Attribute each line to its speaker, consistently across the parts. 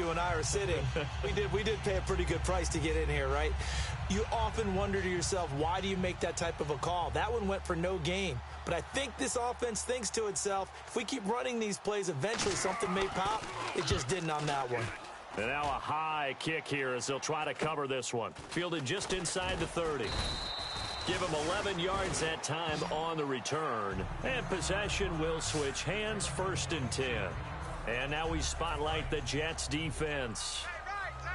Speaker 1: you and I are sitting. We did pay a pretty good price to get in here, right? You often wonder to yourself, why do you make that type of a call? That one went for no gain. But I think this offense thinks to itself, if we keep running these plays, eventually something may pop. It just didn't on that one.
Speaker 2: And now a high kick here as they'll try to cover this one. Fielded just inside the 30. Give him 11 yards that time on the return. And possession will switch hands, 1st and 10. And now we spotlight the Jets defense.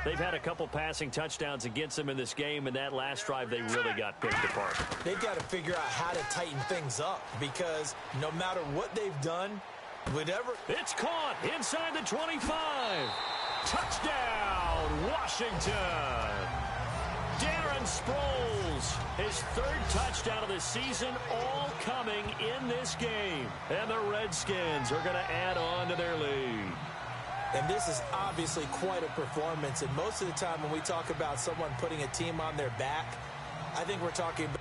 Speaker 2: They've had a couple passing touchdowns against them in this game, and that last drive they really got picked apart.
Speaker 1: They've got to figure out how to tighten things up because no matter what they've done, whatever.
Speaker 2: It's caught inside the 25. Touchdown, Washington. Darren Sproles, his 3rd touchdown of the season, all coming in this game. And the Redskins are going to add on to their lead.
Speaker 1: And this is obviously quite a performance. And most of the time when we talk about someone putting a team on their back, I think we're talking about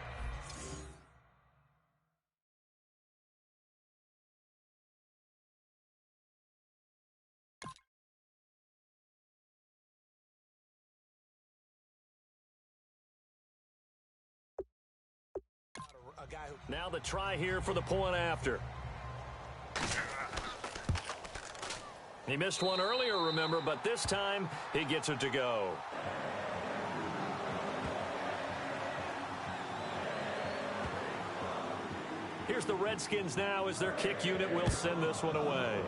Speaker 1: a guy who...
Speaker 2: Now the try here for the point after. He missed one earlier, remember, but this time he gets it to go. Here's the Redskins now as their kick unit will send this one away.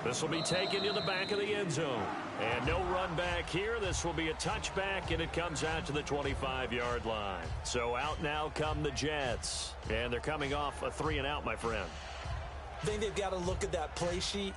Speaker 2: This will be taken to the back of the end zone. And no run back here. This will be a touchback, and it comes out to the 25-yard line. So out now come the Jets. And they're coming off a 3-and-out, my friend.
Speaker 1: I think they've got to look at that play sheet.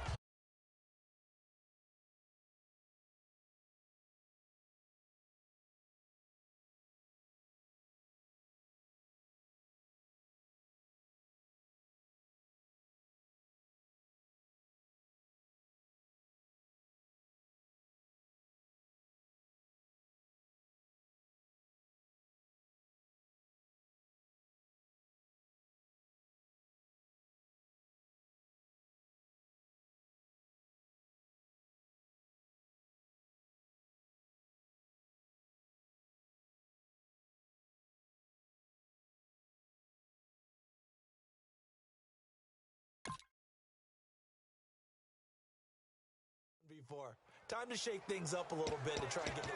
Speaker 1: Before. Time to shake things up a little bit to try and get this.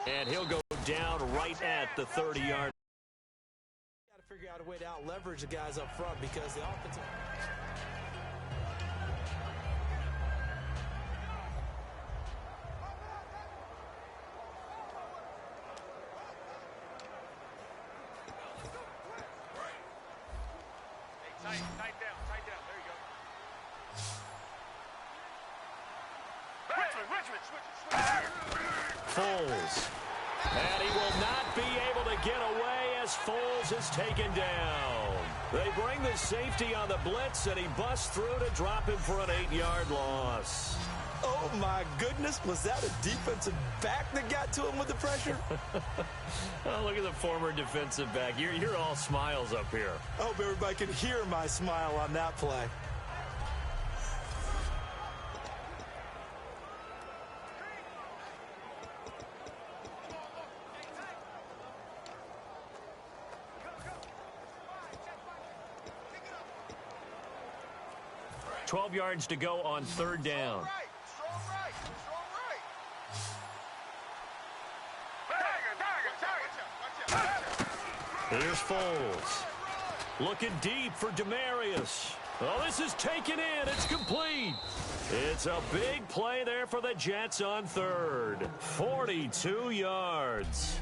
Speaker 2: And he'll go down right at the 30-yard.
Speaker 1: Got to figure out a way to out-leverage the guys up front because the offensive...
Speaker 3: Tight down. There you go.
Speaker 2: Foles. And he will not be able to get away as Foles is taken down. They bring the safety on the blitz, and he busts through to drop him for an 8-yard loss.
Speaker 1: Oh, my goodness. Was that a defensive back that got to him with the pressure?
Speaker 2: Oh, look at the former defensive back. You're all smiles up here.
Speaker 1: I hope everybody can hear my smile on that play.
Speaker 2: Strong 12 yards to go on 3rd down. Here's Foles. Looking deep for Demarius. Oh, this is taken in. It's complete. It's a big play there for the Jets on 3rd. 42 yards.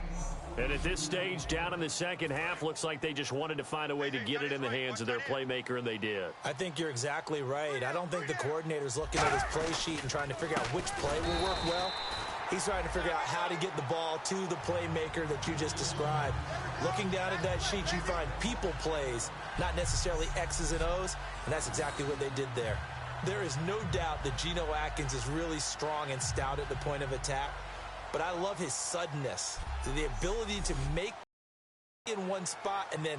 Speaker 2: And at this stage, down in the second half, looks like they just wanted to find a way to get it in the hands of their playmaker, and they did.
Speaker 1: I think you're exactly right. I don't think the coordinator's looking at his play sheet and trying to figure out which play will work well. He's trying to figure out how to get the ball to the playmaker that you just described. Looking down at that sheet, you find people plays, not necessarily X's and O's, and that's exactly what they did there. There is no doubt that Geno Atkins is really strong and stout at the point of attack, but I love his suddenness, the ability to make in one spot and then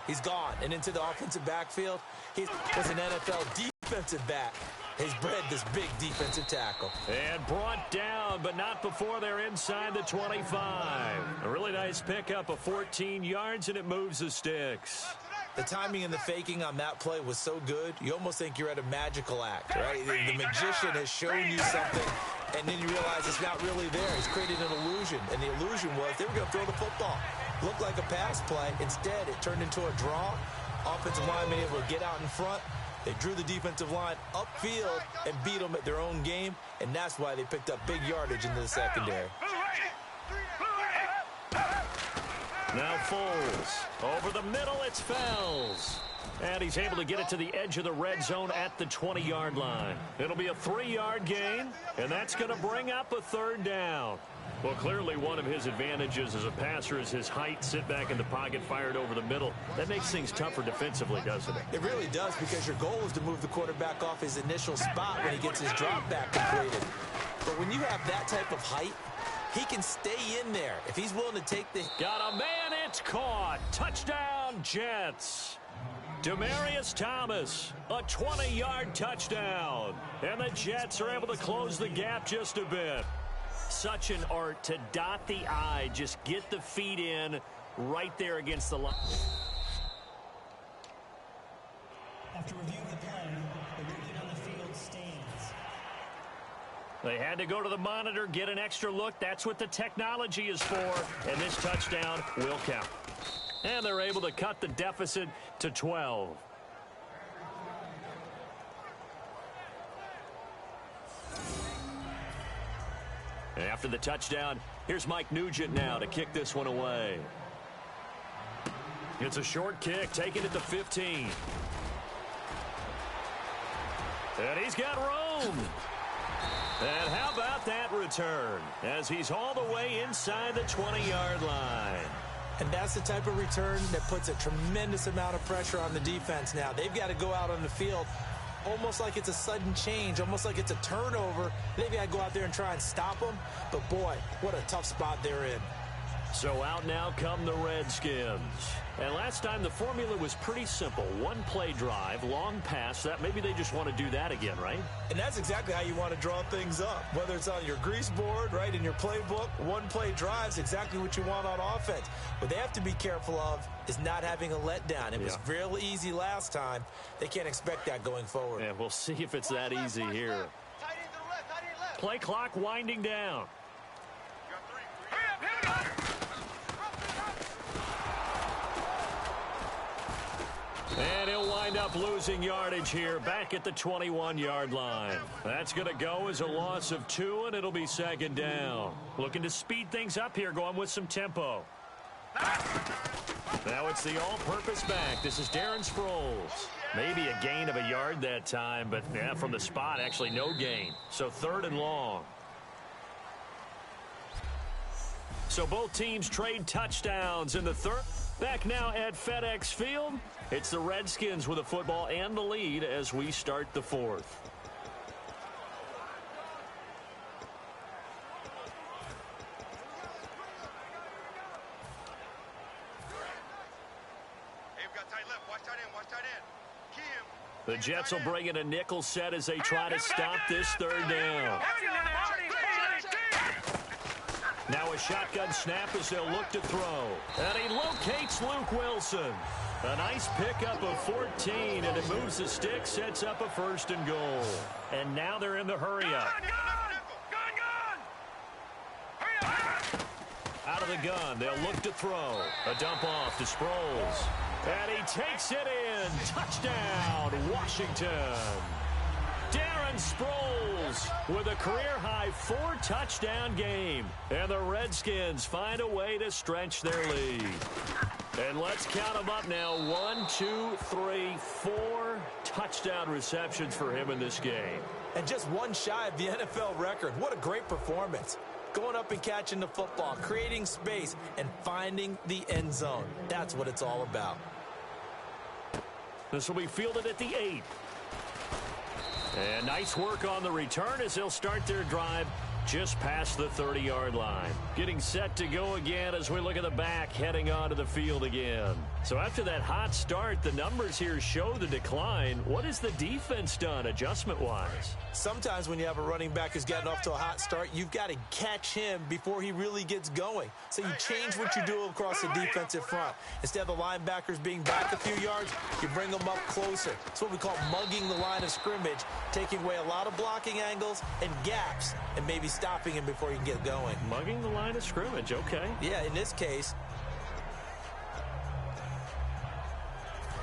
Speaker 1: he's gone and into the offensive backfield. He was an NFL defensive back. He's bred this big defensive tackle.
Speaker 2: And brought down, but not before they're inside the 25. A really nice pickup of 14 yards, and it moves the sticks.
Speaker 1: The timing and the faking on that play was so good, you almost think you're at a magical act, right? The magician has shown you something, and then you realize it's not really there. He's created an illusion, and the illusion was they were going to throw the football. Looked like a pass play. Instead, it turned into a draw. Offensive linemen able to get out in front. They drew the defensive line upfield and beat them at their own game, and that's why they picked up big yardage into the secondary.
Speaker 2: Now Foles. Over the middle, it's Fells. And he's able to get it to the edge of the red zone at the 20-yard line. It'll be a 3-yard gain, and that's going to bring up a third down. Well, clearly one of his advantages as a passer is his height. Sit back in the pocket, fired over the middle. That makes things tougher defensively, doesn't it?
Speaker 1: It really does, because your goal is to move the quarterback off his initial spot when he gets his drop back completed. But when you have that type of height, he can stay in there if he's willing to take the...
Speaker 2: Got a man, it's caught. Touchdown, Jets. Demaryius Thomas, a 20-yard touchdown. And the Jets are able to close the gap just a bit. Such an art to dot the I, just get the feet in right there against the line.
Speaker 4: After reviewing the play, the movement on the field stands.
Speaker 2: They had to go to the monitor, get an extra look. That's what the technology is for. And this touchdown will count. And they're able to cut the deficit to 12. After the touchdown, here's Mike Nugent now to kick this one away. It's a short kick, taken at the 15. And he's got room. And how about that return as he's all the way inside the 20-yard line.
Speaker 1: And that's the type of return that puts a tremendous amount of pressure on the defense now. They've got to go out on the field almost like it's a sudden change, almost like it's a turnover. They've got to go out there and try and stop them. But, boy, what a tough spot they're in.
Speaker 2: So out now come the Redskins. And last time the formula was pretty simple. One play drive, long pass. That maybe they just want to do that again, right?
Speaker 1: And that's exactly how you want to draw things up. Whether it's on your grease board, right, in your playbook, one play drive is exactly what you want on offense. What they have to be careful of is not having a letdown. It was real easy last time. They can't expect that going forward.
Speaker 2: Yeah, we'll see if it's that easy here. Play clock winding down. And he'll wind up losing yardage here back at the 21-yard line. That's going to go as a loss of 2, and it'll be second down. Looking to speed things up here, going with some tempo. Now it's the all-purpose back. This is Darren Sproles. Maybe a gain of a yard that time, but yeah, from the spot, actually no gain. So 3rd and long. So both teams trade touchdowns in the third. Back now at FedEx Field. It's the Redskins with the football and the lead as we start the 4th. The Jets will bring in a nickel set as they try to stop this 3rd down. Now a shotgun snap as they'll look to throw. And he locates Luke Wilson. A nice pickup of 14, and it moves the stick, sets up a 1st and goal. And now they're in the hurry-up. Out of the gun, they'll look to throw. A dump off to Sproles. And he takes it in. Touchdown, Washington. Darren Sproles with a career-high 4-touchdown game. And the Redskins find a way to stretch their lead. And let's count them up now. 1, 2, 3, 4 touchdown receptions for him in this game.
Speaker 1: And just one shy of the NFL record. What a great performance. Going up and catching the football, creating space, and finding the end zone. That's what it's all about.
Speaker 2: This will be fielded at the 8. And nice work on the return as they'll start their drive just past the 30-yard line. Getting set to go again as we look at the back heading onto the field again. So after that hot start, the numbers here show the decline. What has the defense done adjustment-wise?
Speaker 1: Sometimes when you have a running back who's gotten off to a hot start, you've got to catch him before he really gets going. So you change what you do across the defensive front. Instead of the linebackers being back a few yards, you bring them up closer. It's what we call mugging the line of scrimmage, taking away a lot of blocking angles and gaps and maybe stopping him before he can get going.
Speaker 2: Mugging the line of scrimmage, okay.
Speaker 1: Yeah, in this case.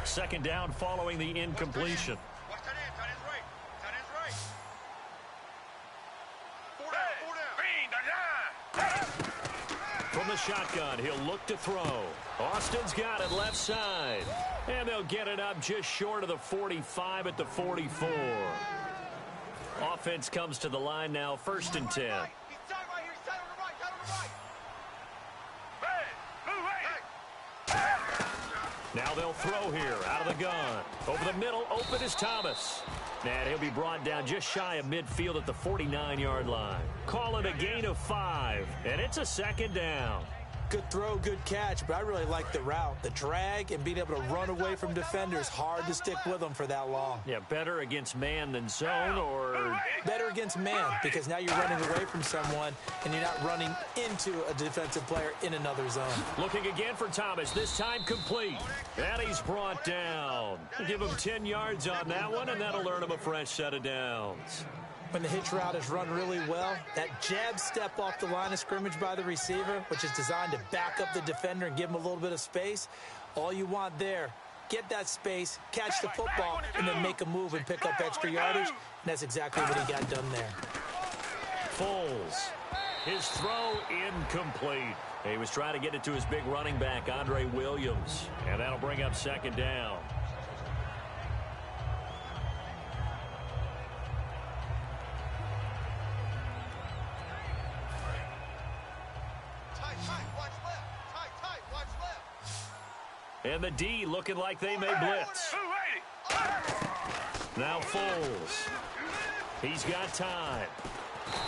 Speaker 2: Second down following the incompletion.
Speaker 3: Watch that end. Tight end's right. Tight end's right.
Speaker 2: From the shotgun, he'll look to throw. Austin's got it left side. And they'll get it up just short of the 45 at the 44. Offense comes to the line now, 1st and 10.
Speaker 3: He's tight right here. He's tight on the right. Tight on the right.
Speaker 2: Now they'll throw here out of the gun. Over the middle, open is Thomas. And he'll be brought down just shy of midfield at the 49-yard line. Call it a gain of 5, and it's a 2nd down.
Speaker 1: Good throw, good catch, but I really like the route. The drag and being able to run away from defenders, hard to stick with them for that long.
Speaker 2: Yeah, better against man than zone, or
Speaker 1: better against man, because now you're running away from someone and you're not running into a defensive player in another zone.
Speaker 2: Looking again for Thomas, this time complete. And he's brought down. Give him 10 yards on that one, and that'll earn him a fresh set of downs.
Speaker 1: When the hitch route is run really well, that jab step off the line of scrimmage by the receiver, which is designed to back up the defender and give him a little bit of space, all you want there, get that space, catch the football, and then make a move and pick up extra yardage, and that's exactly what he got done there.
Speaker 2: Foles, his throw incomplete. He was trying to get it to his big running back, Andre Williams, and that'll bring up 2nd down. And the D looking like they may blitz. Now Foles. He's got time.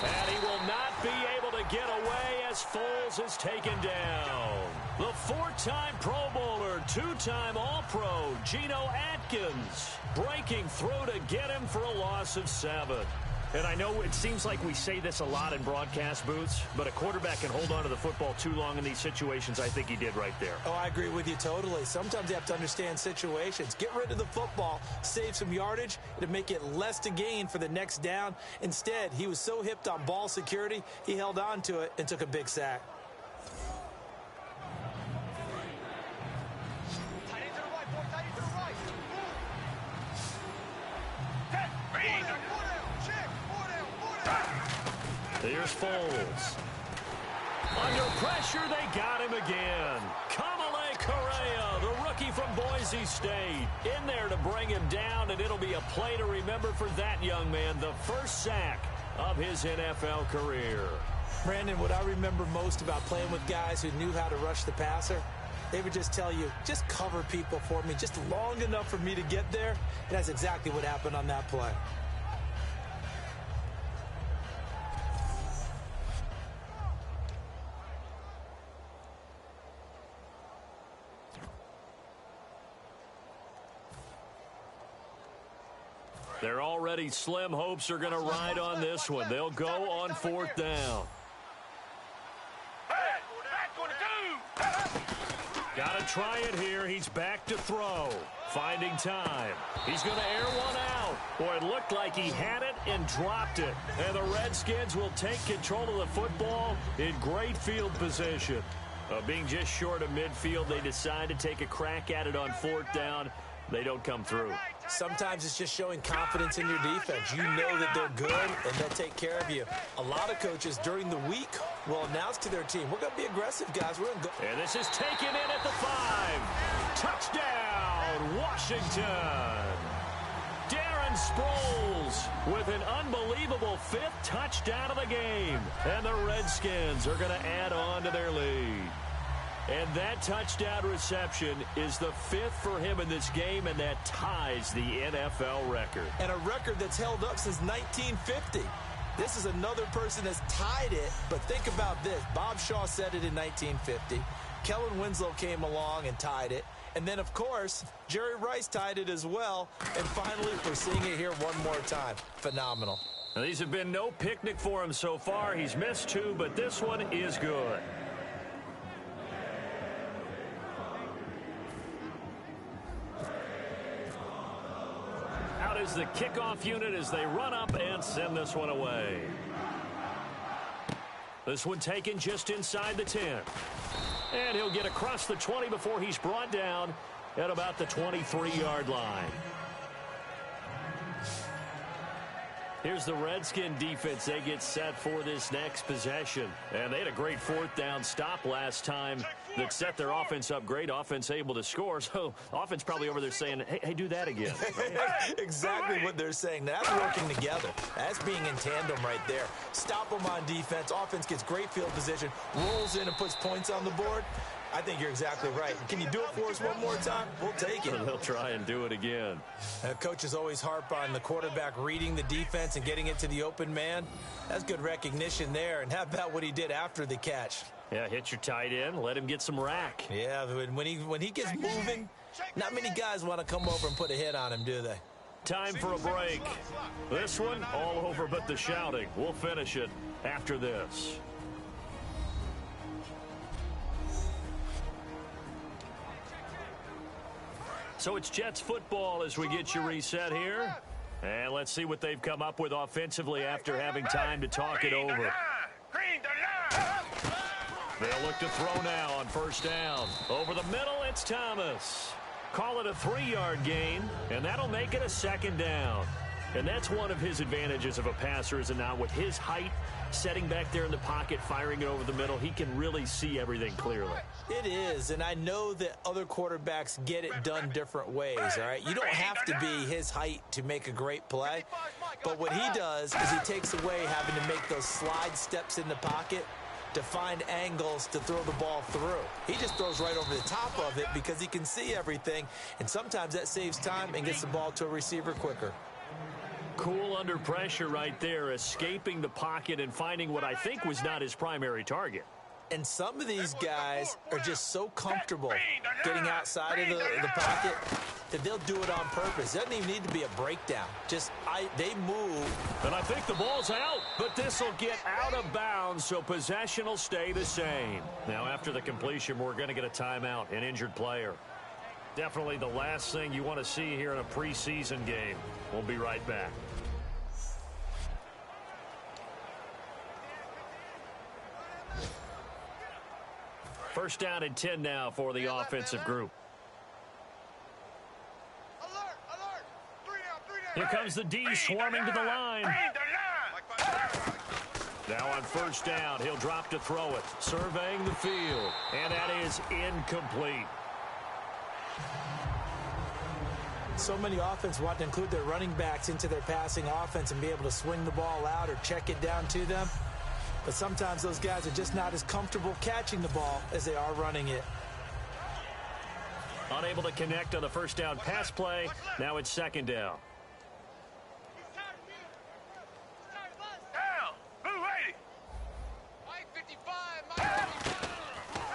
Speaker 2: And he will not be able to get away as Foles is taken down. The 4-time Pro Bowler, 2-time All-Pro, Geno Atkins, breaking through to get him for a loss of 7. And I know it seems like we say this a lot in broadcast booths, but a quarterback can hold on to the football too long in these situations. I think he did right there.
Speaker 1: Oh, I agree with you totally. Sometimes you have to understand situations. Get rid of the football, save some yardage, to make it less to gain for the next down. Instead, he was so hipped on ball security, he held on to it and took a big sack.
Speaker 2: Here's Foles. Under pressure, they got him again. Kamale Correa, the rookie from Boise State, in there to bring him down, and it'll be a play to remember for that young man, the first sack of his NFL career.
Speaker 1: Brandon, what I remember most about playing with guys who knew how to rush the passer, they would just tell you, just cover people for me, just long enough for me to get there, and that's exactly what happened on that play.
Speaker 2: They're already slim hopes are going to ride on this one. They'll go on 4th down. Got to try it here. He's back to throw. Finding time. He's going to air one out. Boy, it looked like he had it and dropped it. And the Redskins will take control of the football in great field position. Being just short of midfield, they decide to take a crack at it on 4th down. They don't come through.
Speaker 1: Sometimes it's just showing confidence in your defense. You know that they're good, and they'll take care of you. A lot of coaches during the week will announce to their team, we're going to be aggressive, guys. We're going to go.
Speaker 2: And this is taken in at the 5. Touchdown, Washington. Darren Sproles with an unbelievable 5th touchdown of the game. And the Redskins are going to add on to their lead. And that touchdown reception is the 5th for him in this game, and that ties the NFL record.
Speaker 1: And a record that's held up since 1950. This is another person that's tied it, but think about this. Bob Shaw said it in 1950. Kellen Winslow came along and tied it. And then, of course, Jerry Rice tied it as well. And finally, we're seeing it here one more time. Phenomenal.
Speaker 2: Now, these have been no picnic for him so far. He's missed 2, but this one is good. Out is the kickoff unit as they run up and send this one away. This one taken just inside the 10. And he'll get across the 20 before he's brought down at about the 23-yard line. Here's the Redskin defense. They get set for this next possession. And they had a great 4th down stop last time that set their offense up. Great offense able to score. So offense probably over there saying, hey, do that again.
Speaker 1: Exactly what they're saying. That's working together. That's being in tandem right there. Stop them on defense. Offense gets great field position, rolls in and puts points on the board. I think you're exactly right. Can you do it for us one more time? We'll take it.
Speaker 2: They'll try and do it again.
Speaker 1: Coaches always harp on the quarterback reading the defense and getting it to the open man. That's good recognition there. And how about what he did after the catch?
Speaker 2: Yeah, hit your tight end, let him get some rack.
Speaker 1: Yeah, when he gets moving, not many guys want to come over and put a hit on him, do they?
Speaker 2: Time for a break. This one all over but the shouting. We'll finish it after this. So it's Jets football as we get you reset here. And let's see what they've come up with offensively after having time to talk it over. They'll look to throw now on 1st down. Over the middle, it's Thomas. Call it a 3-yard gain, and that'll make it a 2nd down. And that's one of his advantages of a passer, is it not? With his height, setting back there in the pocket, firing it over the middle, he can really see everything clearly.
Speaker 1: It is, and I know that other quarterbacks get it done different ways, all right? You don't have to be his height to make a great play, but what he does is he takes away having to make those slide steps in the pocket to find angles to throw the ball through. He just throws right over the top of it because he can see everything, and sometimes that saves time and gets the ball to a receiver quicker.
Speaker 2: Cool under pressure right there, escaping the pocket and finding what I think was not his primary target.
Speaker 1: And some of these guys are just so comfortable getting outside of the pocket that they'll do it on purpose. It doesn't even need to be a breakdown. They move.
Speaker 2: And I think the ball's out, but this will get out of bounds, so possession will stay the same. Now, after the completion, we're going to get a timeout, an injured player. Definitely the last thing you want to see here in a preseason game. We'll be right back. First down and 10 now for the offensive group. Here comes the D swarming to the line. Now on 1st down, he'll drop to throw it. Surveying the field, and that is incomplete.
Speaker 1: So many offenses want to include their running backs into their passing offense and be able to swing the ball out or check it down to them. But sometimes those guys are just not as comfortable catching the ball as they are running it.
Speaker 2: Unable to connect on the 1st down pass play. Now it's 2nd down.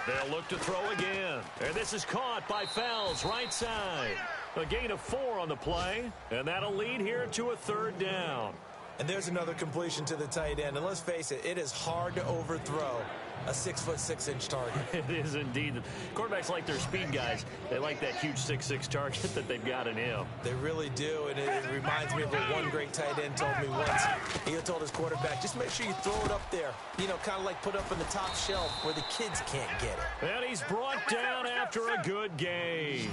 Speaker 2: They'll look to throw again. And this is caught by Fells, right side. A gain of 4 on the play, and that'll lead here to a 3rd down.
Speaker 1: And there's another completion to the tight end. And let's face it, it is hard to overthrow a 6'6" target.
Speaker 2: It is indeed. Quarterbacks like their speed guys. They like that huge 6'6" target that they've got in him.
Speaker 1: They really do, and it reminds me of what one great tight end told me once. He told his quarterback, just make sure you throw it up there. You know, kind of like put up in the top shelf where the kids can't get it.
Speaker 2: And he's brought down after a good gain.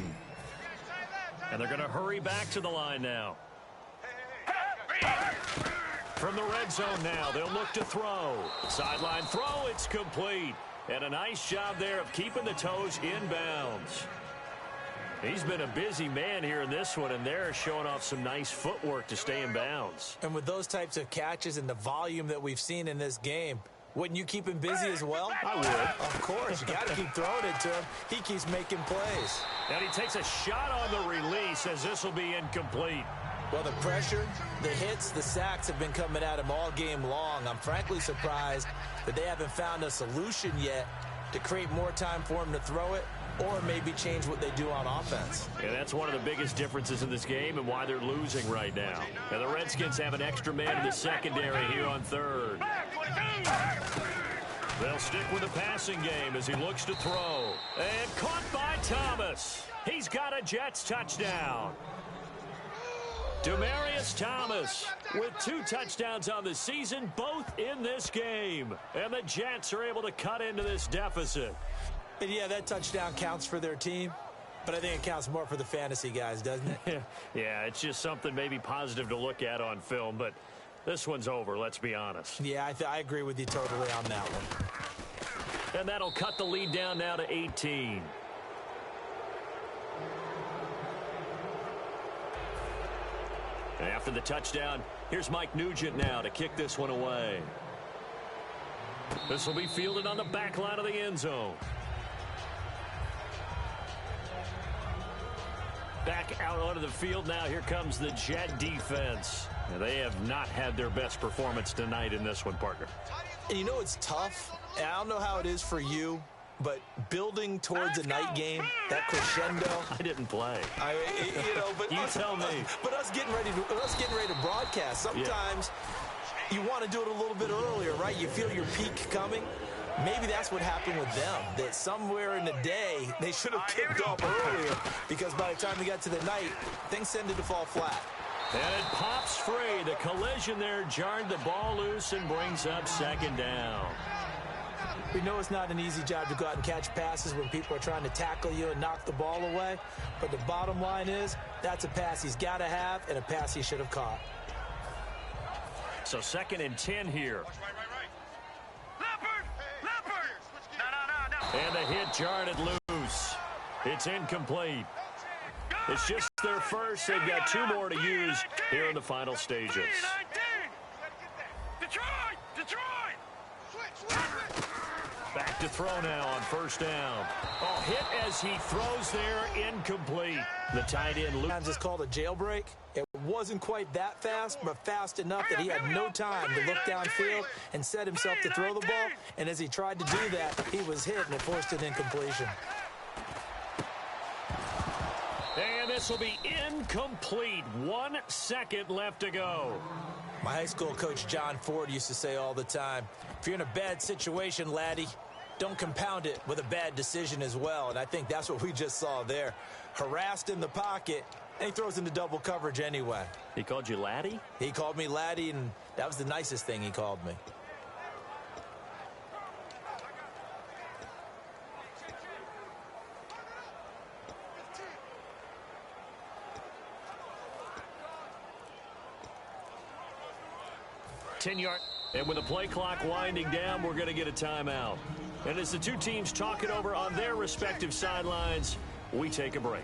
Speaker 2: And they're going to hurry back to the line now. From the red zone now, they'll look to throw. Sideline throw, it's complete. And a nice job there of keeping the toes in bounds. He's been a busy man here in this one, and they're showing off some nice footwork to stay in bounds.
Speaker 1: And with those types of catches and the volume that we've seen in this game, Wouldn't you keep him busy as well?
Speaker 2: I would.
Speaker 1: Of course. You got to keep throwing it to him. He keeps making plays.
Speaker 2: And he takes a shot on the release as this will be incomplete.
Speaker 1: Well, the pressure, the hits, the sacks have been coming at him all game long. I'm frankly surprised that they haven't found a solution yet to create more time for him to throw it or maybe change what they do on offense.
Speaker 2: And that's one of the biggest differences in this game and why they're losing right now. And the Redskins have an extra man in the secondary here on third. They'll stick with the passing game as he looks to throw. And caught by Thomas. He's got a Jets touchdown. Demaryius Thomas with 2 touchdowns on the season, both in this game. And the Jets are able to cut into this deficit.
Speaker 1: And yeah, that touchdown counts for their team, but I think it counts more for the fantasy guys, doesn't it?
Speaker 2: Yeah, it's just something maybe positive to look at on film, but this one's over, let's be honest.
Speaker 1: Yeah, I agree with you totally on that one.
Speaker 2: And that'll cut the lead down now to 18. And after the touchdown, here's Mike Nugent now to kick this one away. This will be fielded on the back line of the end zone. Back out onto the field now. Here comes the Jet defense. And they have not had their best performance tonight in this one, partner.
Speaker 1: And you know it's tough, and I don't know how it is for you, but building towards a night game, that crescendo.
Speaker 2: I didn't play.
Speaker 1: But
Speaker 2: you tell me.
Speaker 1: But us getting ready to broadcast. Sometimes you want to do it a little bit earlier, right? You feel your peak coming. Maybe that's what happened with them, that somewhere in the day they should have kicked off earlier because by the time we got to the night, things tended to fall flat.
Speaker 2: And it pops free. The collision there jarred the ball loose and brings up second down.
Speaker 1: We know it's not an easy job to go out and catch passes when people are trying to tackle you and knock the ball away, but the bottom line is that's a pass he's got to have and a pass he should have caught.
Speaker 2: So 2nd and 10 here. And the hit jarred it loose. It's incomplete. It's just their first. They've got 2 more to use here in the final stages. Back to throw now on 1st down. Oh, hit as he throws there, incomplete. The tight end.
Speaker 1: Sometimes it's called a jailbreak. It wasn't quite that fast, but fast enough that he had no time to look downfield and set himself to throw the ball. And as he tried to do that, he was hit and it forced an incompletion.
Speaker 2: And this will be incomplete. 1 second left to go.
Speaker 1: My high school coach, John Ford, used to say all the time, if you're in a bad situation, laddie, don't compound it with a bad decision as well. And I think that's what we just saw there. Harassed in the pocket, and he throws into double coverage anyway.
Speaker 2: He called you laddie?
Speaker 1: He called me laddie, and that was the nicest thing he called me.
Speaker 2: Ten-yard. And with the play clock winding down, we're going to get a timeout. And as the 2 teams talk it over on their respective sidelines, we take a break.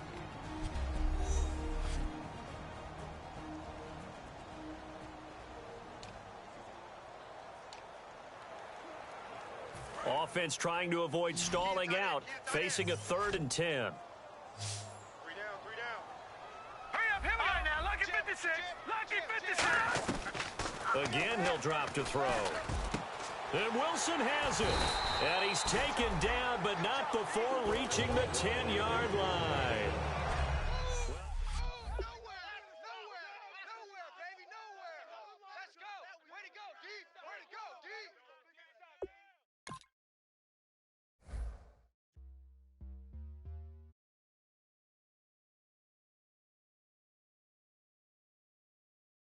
Speaker 2: Offense trying to avoid stalling out, facing a 3rd and 10.
Speaker 3: 3 down, 3 down. Hurry up, here we go now. Lucky 56. Lucky 56.
Speaker 2: Again, he'll drop to throw. And Wilson has it. And he's taken down, but not before reaching the 10-yard line.